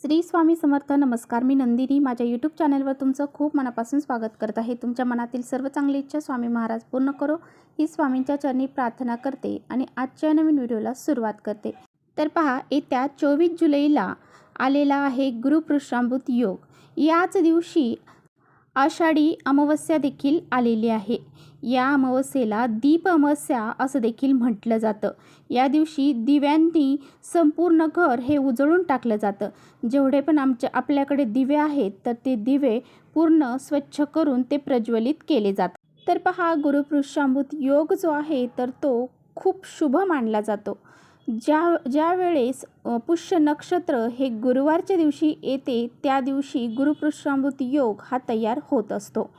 श्री स्वामी समर्थ. नमस्कार, मी नंदिनी. माझ्या यूट्यूब चॅनलवर तुमचं खूप मनापासून स्वागत करत आहे. तुमच्या मनातील सर्व चांगली इच्छा स्वामी महाराज पूर्ण करो ही स्वामींच्या चरणी प्रार्थना करते आणि आजच्या नवीन व्हिडिओला सुरुवात करते. तर पहा, येत्या 24 जुलैला आलेला आहे गुरुपुष्यामृत योग. याच दिवशी आषाढी अमावस्या देखील आलेली आहे. या अमावस्येला दीप अमावस्या असं देखील म्हटलं जातं. या दिवशी दिव्यांनी संपूर्ण घर हे उजळून टाकलं जातं. जेवढे पण आपल्याकडे दिवे आहेत तर ते दिवे पूर्ण स्वच्छ करून ते प्रज्वलित केले जातात. तर पहा, गुरुपुष्यामृत योग जो आहे तर तो खूप शुभ मानला जातो. ज्या वेळेस पुष्य नक्षत्र हे गुरुवारच्या दिवशी येते त्या दिवशी गुरुपुष्यामृत योग हा तयार होत असतो.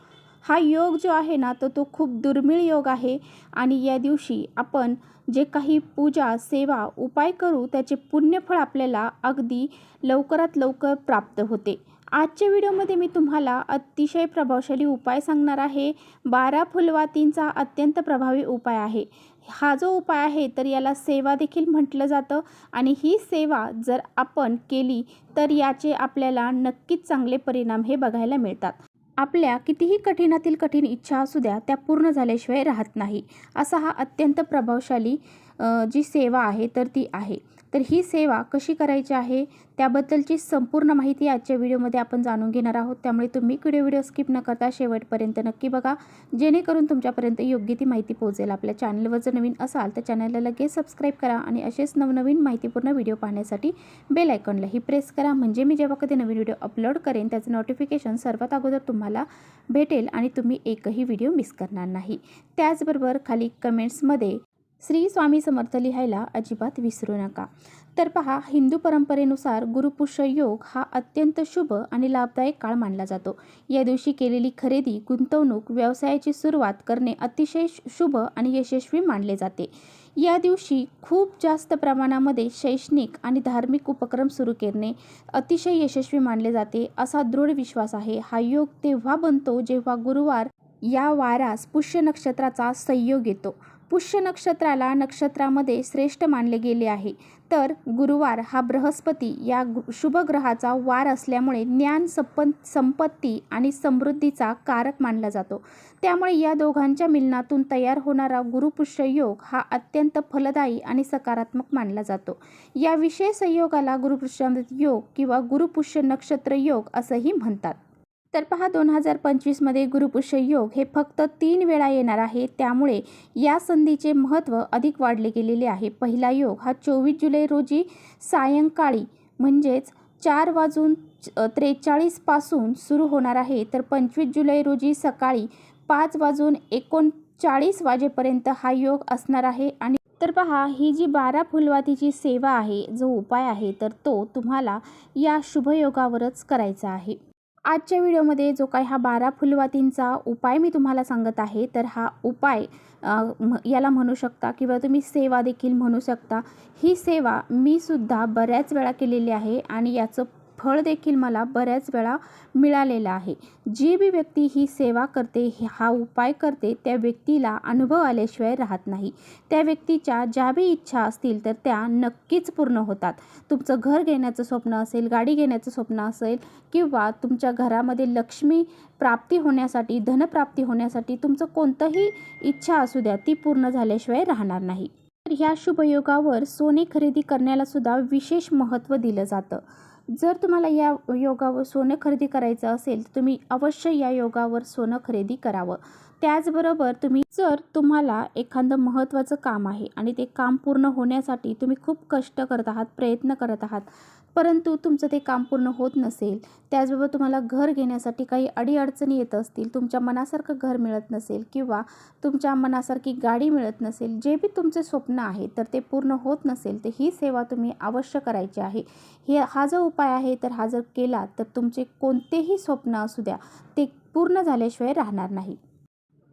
हा योग जो आहे ना तो खूप दुर्मिळ योग आहे आणि या दिवशी आपण जे काही पूजा, सेवा, उपाय करू त्याचे पुण्यफळ आपल्याला अगदी लवकरात लवकर प्राप्त होते. आजच्या व्हिडिओमध्ये मी तुम्हाला अतिशय प्रभावशाली उपाय सांगणार आहे. 12 फुलवातींचा अत्यंत प्रभावी उपाय आहे. हा जो उपाय आहे तर याला सेवा देखील म्हटलं जातं आणि ही सेवा जर आपण केली तर याचे आपल्याला नक्कीच चांगले परिणाम हे बघायला मिळतात. आपल्या कितीही कठीणातील कठीण इच्छा असू द्या त्या पूर्ण झाल्याशिवाय राहत नाही. असा हा अत्यंत प्रभावशाली जी सेवा आहे तर ती आहे. तर ही सेवा कशी करायची आहे त्याबद्दलची संपूर्ण माहिती आजच्या व्हिडिओमध्ये आपण जाणून घेणार आहोत. त्यामुळे तुम्ही व्हिडिओ स्किप न करता शेवटपर्यंत नक्की बघा, जेणेकरून तुमच्यापर्यंत योग्य ती माहिती पोहोचेल. आपल्या चॅनलवर जर नवीन असाल तर चॅनलला लगेच सबस्क्राईब करा आणि असेच नवनवीन माहितीपूर्ण व्हिडिओ पाहण्यासाठी बेल आयकॉनलाही प्रेस करा, म्हणजे मी जेव्हा कधी नवीन व्हिडिओ अपलोड करेन त्याचं नोटिफिकेशन सर्वात अगोदर तुम्हाला भेटेल आणि तुम्ही एकही व्हिडिओ मिस करणार नाही. त्याचबरोबर खाली कमेंट्समध्ये श्री स्वामी समर्थ लिहायला अजिबात विसरू नका. तर पहा, हिंदू परंपरेनुसार गुरुपुष्य योग हा अत्यंत शुभ आणि लाभदायक काळ मानला जातो. या दिवशी केलेली खरेदी, गुंतवणूक, व्यवसायाची सुरुवात करणे अतिशय शुभ आणि यशस्वी मानले जाते. या दिवशी खूप जास्त प्रमाणामध्ये शैक्षणिक आणि धार्मिक उपक्रम सुरू करणे अतिशय यशस्वी मानले जाते असा दृढ विश्वास आहे. हा योग तेव्हा बनतो जेव्हा गुरुवार या वारास पुष्य नक्षत्राचा संयोग येतो. पुष्य नक्षत्राला नक्षत्रामध्ये श्रेष्ठ मानले गेले आहे. तर गुरुवार हा बृहस्पती या शुभ ग्रहाचा वार असल्यामुळे ज्ञान, संपत्ती आणि समृद्धीचा कारक मानला जातो. त्यामुळे या दोघांच्या मिलनातून तयार होणारा गुरुपुष्य योग हा अत्यंत फलदायी आणि सकारात्मक मानला जातो. या विशेष संयोगाला गुरुपुष्यामृत योग किंवा गुरुपुष्य नक्षत्र योग असंही म्हणतात. तर पहा, 2025 गुरुपुष्य योग हे फक्त 3 वेळा येणार आहे. त्यामुळे या संधीचे महत्त्व अधिक वाढले गेलेले आहे. पहिला योग हा 24 जुलै रोजी सायंकाळी म्हणजेच 4:43 पासून सुरू होणार आहे. तर 25 जुलै रोजी सकाळी 5:39 वाजेपर्यंत हा योग असणार आहे. आणि तर पहा, ही जी 12 फुलवातीची सेवा आहे, जो उपाय आहे तर तो तुम्हाला या शुभयोगावरच करायचा आहे. आजच्या व्हिडिओमध्ये जो काही हा 12 फुलवातींचा उपाय मी तुम्हाला सांगत आहे तर हा उपाय याला म्हणू शकता किंवा तुम्ही सेवा देखील म्हणू शकता. ही सेवा मी सुद्धा बऱ्याच वेळा केलेली आहे आणि याचं फळ देखील मला बऱ्याच वेळा मिळालेलं आहे. जी बी व्यक्ती ही सेवा करते, हा उपाय करते, त्या व्यक्तीला अनुभव आल्याशिवाय राहत नाही. त्या व्यक्तीच्या ज्या बी इच्छा असतील तर त्या नक्कीच पूर्ण होतात. तुमचं घर घेण्याचं स्वप्न असेल, गाडी घेण्याचं स्वप्न असेल किंवा तुमच्या घरामध्ये लक्ष्मी प्राप्ती होण्यासाठी, धनप्राप्ती होण्यासाठी तुमचं कोणतंही इच्छा असू द्या ती पूर्ण झाल्याशिवाय राहणार नाही. तर ह्या शुभयोगावर सोने खरेदी करण्याला सुद्धा विशेष महत्त्व दिलं जातं. जर तुम्हाला या योगावर सोनं खरेदी करायचं असेल तर तुम्ही अवश्य या योगावर सोनं खरेदी करावं. त्याचबरोबर तुम्हाला एखादं महत्त्वाचं काम आहे आणि ते काम पूर्ण होण्यासाठी तुम्ही खूप कष्ट करत आहात, प्रयत्न करत आहात, परंतु तुमचं ते काम पूर्ण होत नसेल, त्याचबरोबर तुम्हाला घर घेण्यासाठी काही अडीअडचणी येत असतील, तुमच्या मनासारखं घर मिळत नसेल किंवा तुमच्या मनासारखी गाडी मिळत नसेल, जे बी तुमचे स्वप्न आहे तर ते पूर्ण होत नसेल तर ही सेवा तुम्ही अवश्य करायची आहे. हा जो उपाय आहे तर हा जर केला तर तुमचे कोणतेही स्वप्न असू द्या ते पूर्ण झाल्याशिवाय राहणार नाही.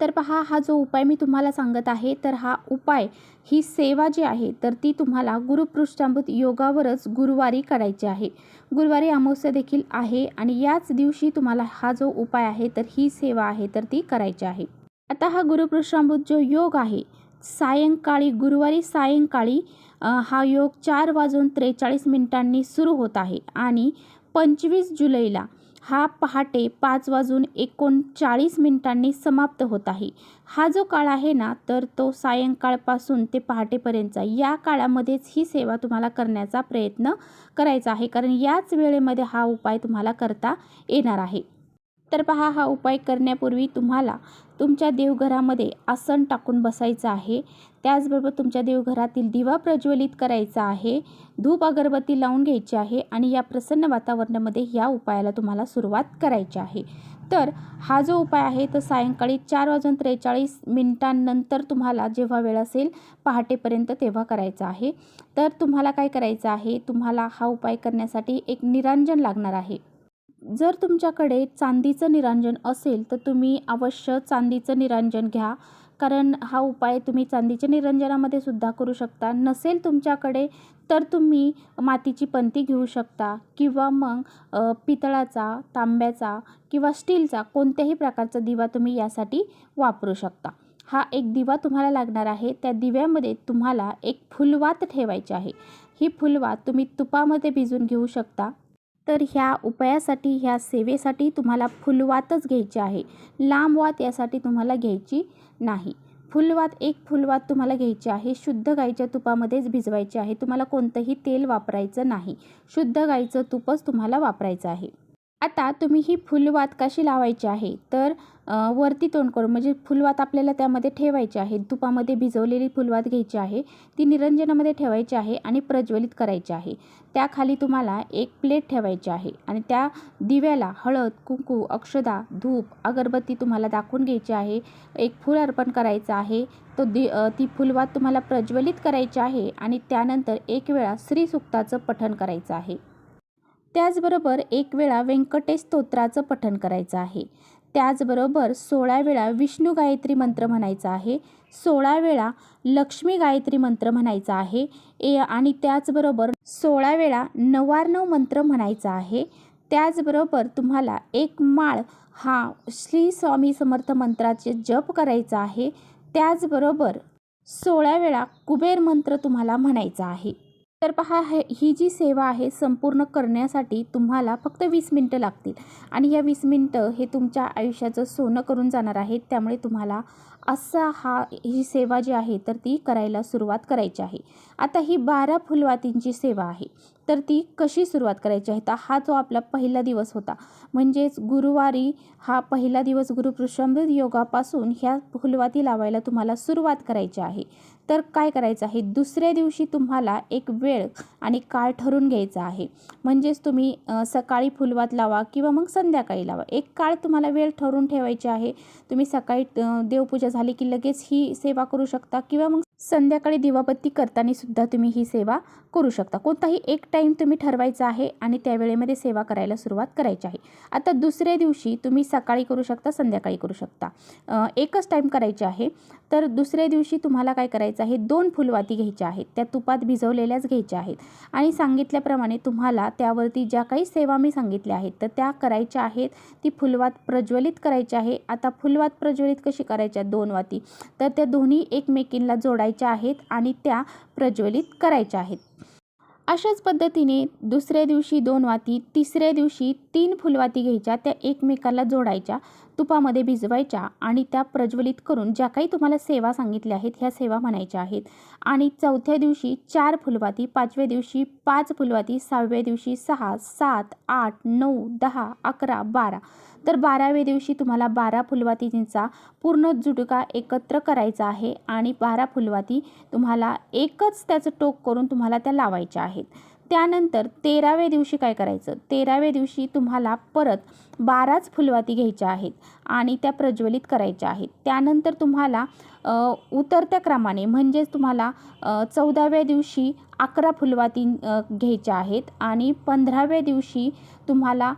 तर पहा, हा जो उपाय मी तुम्हाला सांगत आहे तर हा उपाय, ही सेवा जी आहे तर ती तुम्हाला गुरुपुष्यामृत योगावरच गुरुवारी करायची आहे. गुरुवारी अमावस्या देखील आहे आणि याच दिवशी तुम्हाला हा जो उपाय आहे तर ही सेवा आहे तर ती करायची आहे. आता हा गुरुपुष्यामृत जो योग आहे सायंकाळी, गुरुवारी सायंकाळी हा योग 4:43 सुरू होत आहे आणि 25 जुलैला हा पहाटे 5:39 समाप्त होत आहे. हा जो काळ आहे ना, तर तो सायंकाळपासून ते पहाटेपर्यंतचा या काळामध्येच ही सेवा तुम्हाला करण्याचा प्रयत्न करायचा आहे, कारण याच वेळेमध्ये हा उपाय तुम्हाला करता येणार आहे. तर पहा, हा उपाय करण्यापूर्वी तुम्हाला तुमच्या देवघरामध्ये आसन टाकून बसायचं आहे. त्याचबरोबर तुमच्या देवघरातील दिवा प्रज्वलित करायचा आहे, धूप अगरबत्ती लावून घ्यायची आहे आणि या प्रसन्न वातावरणामध्ये या उपायाला तुम्हाला सुरुवात करायची आहे. तर हा जो उपाय आहे तो सायंकाळी 4:43 तुम्हाला जेव्हा वेळ असेल पहाटेपर्यंत तेव्हा करायचा आहे. तर तुम्हाला काय करायचं आहे, तुम्हाला हा उपाय करण्यासाठी एक निरांजन लागणार आहे. जर तुमच्याकडे चांदीचं निरांजन असेल तर तुम्ही अवश्य चांदीचं निरांजन घ्या, कारण हा उपाय तुम्ही चांदीच्या निरंजनामध्ये सुद्धा करू शकता. नसेल तुमच्याकडे तर तुम्ही मातीची पंती घेऊ शकता किंवा मग पितळाचा, तांब्याचा किंवा स्टीलचा कोणत्याही प्रकारचा दिवा तुम्ही यासाठी वापरू शकता. हा एक दिवा तुम्हाला लागणार आहे. त्या दिव्यामध्ये तुम्हाला एक फुलवात ठेवायची आहे. ही फुलवात तुम्ही तुपामध्ये भिजवून घेऊ शकता. तर ह्या उपायासाठी, ह्या सेवेसाठी तुम्हाला फुलवातच घ्यायची आहे. लांब वात यासाठी तुम्हाला घ्यायची नाही. एक फुलवात तुम्हाला घ्यायची आहे. शुद्ध गाईच्या तुपामध्येच भिजवायची आहे. तुम्हाला कोणतंही तेल वापरायचं नाही. शुद्ध गाईचं तूपच तुम्हाला वापरायचं आहे. आता तुम्ही ही फुलवात कशी लावायची आहे, तर वरती तोंड करून, म्हणजे फुलवात आपल्याला त्यामध्ये ठेवायची आहे. तुपामध्ये भिजवलेली फुलवात घ्यायची आहे, ती निरंजनामध्ये ठेवायची आहे आणि प्रज्वलित करायची आहे. त्याखाली तुम्हाला एक प्लेट ठेवायची आहे आणि त्या दिव्याला हळद, कुंकू, अक्षदा, धूप, अगरबत्ती तुम्हाला दाखवून घ्यायची आहे. एक फूल अर्पण करायचं आहे. ती फुलवात तुम्हाला प्रज्वलित करायची आहे आणि त्यानंतर एक वेळा श्रीसूक्ताचं पठण करायचं आहे. त्याचबरोबर एक वेळा व्यंकटेश स्तोत्राचं पठण करायचं आहे. त्याचबरोबर 16 वेळा विष्णू गायत्री मंत्र म्हणायचा आहे. 16 वेळा लक्ष्मी गायत्री मंत्र म्हणायचा आहे आणि त्याचबरोबर 16 वेळा नवार्णव मंत्र म्हणायचा आहे. त्याचबरोबर तुम्हाला एक माळ हा श्री स्वामी समर्थ मंत्राचे जप करायचा आहे. त्याचबरोबर 16 वेळा कुबेर मंत्र तुम्हाला म्हणायचा आहे. तर पहा, ही जी सेवा आहे संपूर्ण करण्यासाठी तुम्हाला फक्त 20 मिनटं लागतील आणि या 20 मिनटं हे तुमच्या आयुष्याचं सोनं करून जाणार आहेत. त्यामुळे तुम्हाला ही सेवा जी आहे तर ती करायला सुरुवात करायची आहे. आता ही 12 फुलवातींची सेवा आहे, तर ती कशी सुरुवात करायची आहे, तर हा जो आपला पहिला दिवस होता, म्हणजेच गुरुवारी हा पहिला दिवस गुरुपुष्यामृत योगापासून ह्या फुलवाती लावायला तुम्हाला सुरुवात करायची आहे. तर काय करायचं आहे, दुसऱ्या दिवशी तुम्हाला एक वेळ आणि काळ ठरवून घ्यायचा आहे. म्हणजेच तुम्ही सकाळी फुलवात लावा किंवा मग संध्याकाळी लावा. एक काळ तुम्हाला वेळ ठरवून ठेवायची आहे. तुम्ही सकाळी देवपूजा झाली की लगेच ही सेवा करू शकता किंवा मग संध्याकाळी दिवाबत्ती करताना सुद्धा तुम्ही ही सेवा करू शकता. कोणताही एक टाईम तुम्ही ठरवायचा आहे आणि त्या वेळेमध्ये सेवा करायला सुरुवात करायची आहे. आता दुसऱ्या दिवशी तुम्ही सकाळी करू शकता, संध्याकाळी करू शकता, एकच टाईम करायची आहे. तर दुसऱ्या दिवशी तुम्हाला काय करायचं आहे, 2 फुलवाती घ्यायच्या आहेत. त्या तुपात भिजवलेल्याच घ्यायच्या आहेत आणि सांगितल्याप्रमाणे तुम्हाला त्यावरती ज्या काही सेवा मी सांगितल्या आहेत तर त्या करायच्या आहेत. ती फुलवात प्रज्वलित करायची आहे. आता फुलवात प्रज्वलित कशी करायच्या, 2 वाती, तर त्या दोन्ही एकमेकींना जोडायच्या आहेत आणि त्या प्रज्वलित करायच्या आहेत. अशाच पद्धतीने दुसऱ्या दिवशी 2 वाती, तिसऱ्या दिवशी 3 फुलवाती घ्यायच्या, त्या एकमेकाला जोडायच्या, तुपामध्ये भिजवायच्या आणि त्या प्रज्वलित करून ज्या काही तुम्हाला सेवा सांगितल्या आहेत ह्या सेवा म्हणायच्या आहेत. आणि चौथ्या दिवशी 4 फुलवाती, 5व्या दिवशी 5 फुलवाती, 6व्या दिवशी 6, 7, 8, 9, 10, 11, 12. तर 12व्या दिवशी तुम्हाला 12 फुलवातींचा पूर्ण जुटका एकत्र करायचा आहे आणि 12 फुलवाती तुम्हाला एकच त्याचं टोक करून तुम्हाला त्या लावायच्या आहेत. त्यानंतर 13व्या दिवशी काय करायचं, 13व्या दिवशी तुम्हाला परत 12च फुलवाती घ्यायच्या आहेत आणि त्या प्रज्वलित करायच्या आहेत. त्यानंतर तुम्हाला उतरत्या क्रमाने, म्हणजेच तुम्हाला 14व्या दिवशी 11 फुलवाती घ्यायच्या आहेत आणि 15व्या दिवशी तुम्हाला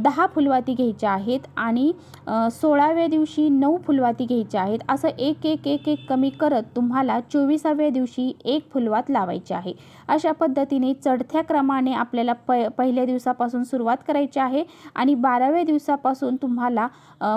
10 फुलवाती घ्यायच्या आहेत आणि 16व्या दिवशी 9 फुलवाती घ्यायच्या आहेत. असं एक कमी करत तुम्हाला 24व्या दिवशी 1 फुलवात लावायची आहे. अशा पद्धतीने चढत्या क्रमाने आपल्याला पहिल्या दिवसापासून सुरुवात करायची आहे आणि 12व्या दिवसापासून तुम्हाला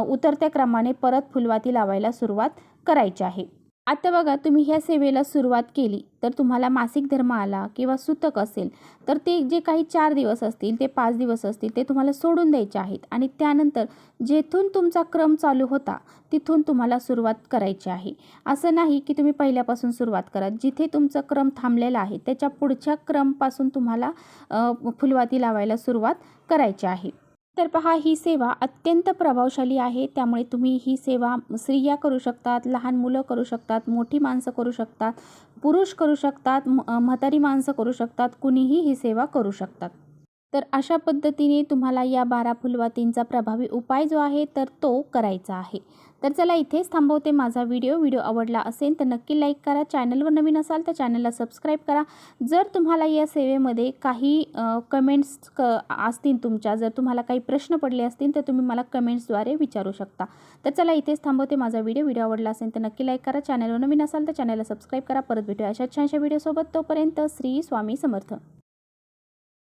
उतरत्या क्रमाने परत फुलवाती लावायला सुरुवात करायची आहे. आता बघा, तुम्ही ह्या सेवेला सुरुवात केली तर तुम्हाला मासिक धर्म आला किंवा सुतक असेल तर ते जे काही 4 दिवस असतील, ते 5 दिवस असतील, ते तुम्हाला सोडून द्यायचे आहेत आणि त्यानंतर जेथून तुमचा क्रम चालू होता तिथून तुम्हाला सुरुवात करायची आहे. असं नाही की तुम्ही पहिल्यापासून सुरुवात करा. जिथे तुमचा क्रम थांबलेला आहे त्याच्या पुढच्या क्रमपासून तुम्हाला फुलवाती लावायला सुरुवात करायची आहे. तर पहा, ही सेवा अत्यंत प्रभावशाली आहे. त्यामुळे तुम्ही ही सेवा स्त्रिया करू शकतात, लहान मुलं करू शकतात, मोठी माणसं करू शकतात, पुरुष करू शकतात, म्हातारी माणसं करू शकतात, कुणीही ही सेवा करू शकतात. तर अशा पद्धतीने तुम्हाला या 12 फुलवातींचा प्रभावी उपाय जो आहे तर तो करायचा आहे. तर चला, इथेच थांबवते माझा व्हिडिओ आवडला असेल तर नक्की लाईक करा. चॅनलवर नवीन असाल तर चॅनलला सबस्क्राईब करा. जर तुम्हाला या सेवेमध्ये काही कमेंट्स असतील तुमच्या, जर तुम्हाला काही प्रश्न पडले असतील तर तुम्ही मला कमेंट्सद्वारे विचारू शकता. तर चला, इथेच थांबवते माझा व्हिडिओ आवडला असेल तर नक्की लाईक करा. चॅनलवर नवीन असाल तर चॅनलला सबस्क्राईब करा. परत भेटूया अशा छानशा व्हिडिओसोबत. तोपर्यंत श्री स्वामी समर्थ.